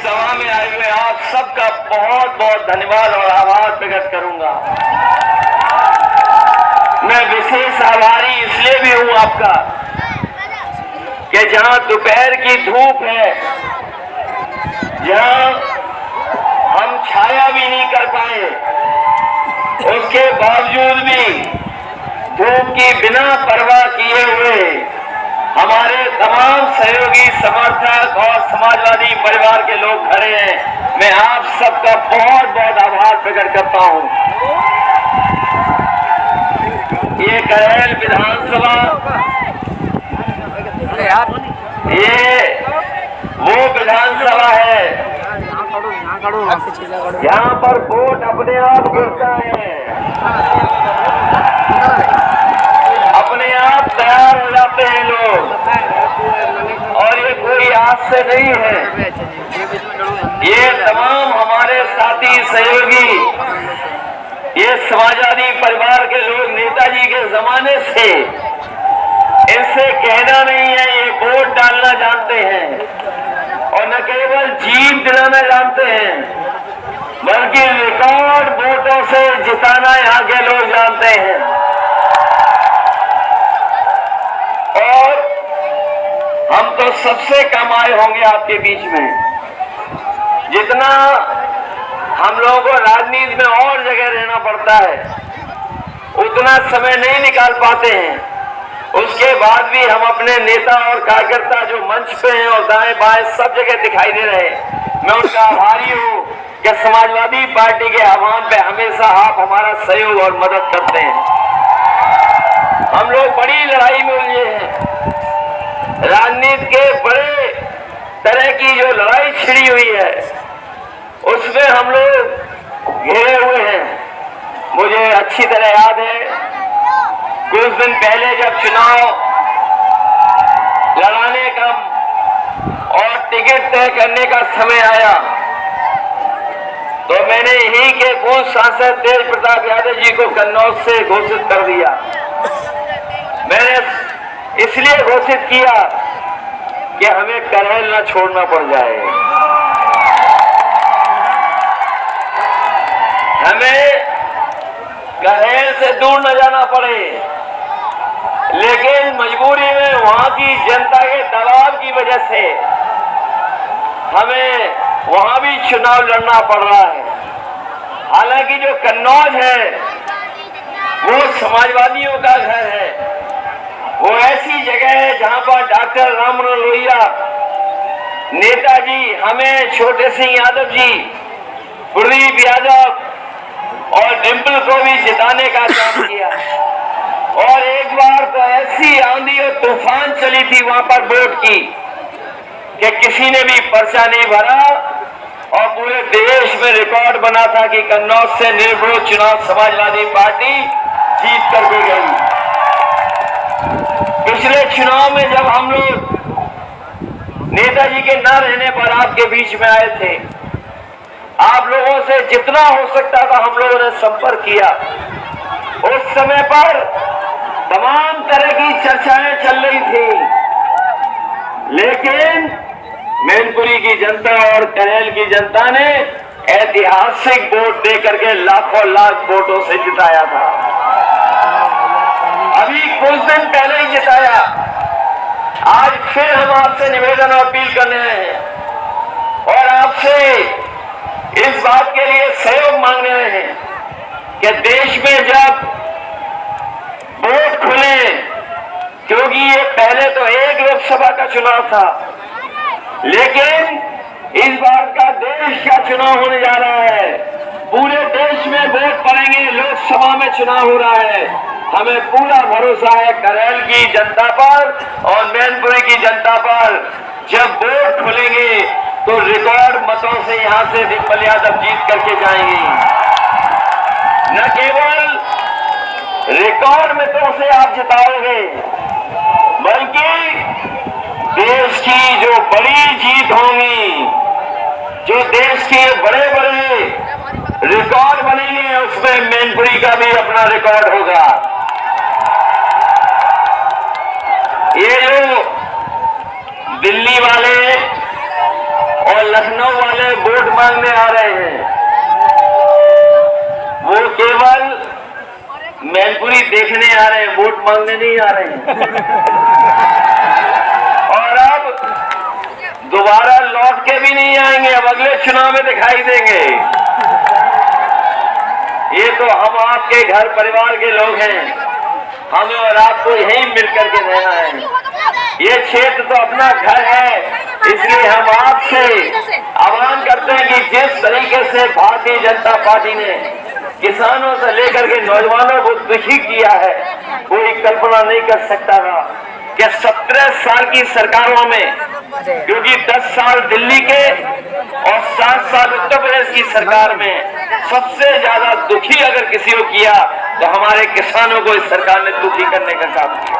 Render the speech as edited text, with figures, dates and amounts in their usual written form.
सभा में आए हुए आप सबका बहुत बहुत धन्यवाद और आभार प्रकट करूंगा। मैं विशेष आभारी इसलिए भी हूं आपका कि जहां दोपहर की धूप है, जहां हम छाया भी नहीं कर पाए, उसके बावजूद भी धूप की बिना परवाह किए हुए हमारे तमाम सहयोगी, समर्थक और समाजवादी परिवार के लोग खड़े हैं। मैं आप सबका बहुत बहुत आभार प्रकट करता हूं। ये करेल विधानसभा, ये वो विधानसभा है यहाँ पर वोट अपने आप गिरता है, अपने आप तैयार हो जाते हैं लोग, और ये कोई आज से नहीं है। ये तमाम हमारे साथी सहयोगी, ये समाजवादी परिवार के लोग नेताजी के जमाने से, इनसे कहना नहीं है, ये वोट डालना जानते हैं और न केवल जीत दिलाना जानते हैं, बल्कि रिकॉर्ड वोटों से जिताना यहाँ के लोग जानते हैं। और हम तो सबसे कम आए होंगे आपके बीच में। जितना हम लोगों को राजनीति में और जगह रहना पड़ता है, उतना समय नहीं निकाल पाते हैं। उसके बाद भी हम अपने नेता और कार्यकर्ता जो मंच पे हैं और दाएं बाएं सब जगह दिखाई दे रहे हैं, मैं उनका आभारी हूं कि समाजवादी पार्टी के आह्वान पे हमेशा आप हमारा सहयोग और मदद करते हैं। हम लोग बड़ी लड़ाई में उलझे हैं। राजनीति के बड़े तरह की जो लड़ाई छिड़ी हुई है, उसमें हम लोग घिरे हुए हैं। मुझे अच्छी तरह याद है, कुछ दिन पहले जब चुनाव लड़ाने का और टिकट तय करने का समय आया, तो मैंने यहीं के पूर्व सांसद तेज प्रताप यादव जी को कन्नौज से घोषित कर दिया। मैंने इसलिए घोषित किया कि हमें करेल न छोड़ना पड़ जाए, हमें करेल से दूर न जाना पड़े, लेकिन मजबूरी में वहां की जनता के दबाव की वजह से हमें वहां भी चुनाव लड़ना पड़ रहा है। हालांकि जो कन्नौज है वो समाजवादियों का घर है, वो ऐसी जगह है जहां पर डॉक्टर राममनोहर लोहिया, नेताजी, हमें छोटे सिंह यादव जी, कुलदीप यादव और डिम्पल को भी जिताने का काम किया। और एक बार तो ऐसी आंधी और तूफान चली थी वहां पर वोट की कि किसी ने भी पर्चा नहीं भरा, और पूरे देश में रिकॉर्ड बना था कि कन्नौज से निर्विरोध चुनाव समाजवादी पार्टी जीत करके गई। पिछले चुनाव में जब हम लोग नेताजी के न रहने पर आपके बीच में आए थे, आप लोगों से जितना हो सकता था हम लोगों ने संपर्क किया। उस समय पर तमाम तरह की चर्चाएं चल रही थी, लेकिन मैनपुरी की जनता और करेल की जनता ने ऐतिहासिक वोट दे करके लाखों लाख वोटों से जिताया था। अभी कुछ दिन पहले ही जिताया। आज फिर हम आपसे निवेदन और अपील कर रहे हैं और आपसे इस बात के लिए सहयोग मांग रहे हैं कि देश में जब वोट खुले, क्योंकि ये पहले तो एक लोकसभा का चुनाव था, लेकिन इस बार का देश का चुनाव होने जा रहा है। पूरे देश में वोट पड़ेंगे, लोकसभा में चुनाव हो रहा है। हमें पूरा भरोसा है करेल की जनता पर और मैनपुरी की जनता पर। जब वोट खुलेंगे तो रिकॉर्ड मतों से यहां से डिम्पल यादव जीत करके जाएंगे। न केवल रिकॉर्ड मतों से आप जिताओगे, बल्कि देश की जो बड़ी जीत होंगी, जो देश के बड़े बड़े रिकॉर्ड बनेंगे, उसमें मैनपुरी का भी अपना रिकॉर्ड होगा। ये जो दिल्ली वाले और लखनऊ वाले वोट मांगने आ रहे हैं, वो केवल मैनपुरी देखने आ रहे हैं, वोट मांगने नहीं आ रहे हैं। और अब दोबारा लौट के भी नहीं आएंगे, अब अगले चुनाव में दिखाई देंगे। ये तो हम आपके घर परिवार के लोग हैं, हमें और आपको यहीं मिलकर के रहना है। ये क्षेत्र तो अपना घर है, इसलिए हम आपसे आह्वान करते हैं कि जिस तरीके से भारतीय जनता पार्टी ने किसानों से लेकर के नौजवानों को दुखी किया है, कोई कल्पना नहीं कर सकता था कि 17 साल की सरकारों में, क्योंकि 10 साल दिल्ली के और 7 साल उत्तर प्रदेश की सरकार में सबसे ज्यादा दुखी अगर किसी को किया तो हमारे किसानों को इस सरकार ने दुखी करने का काम किया।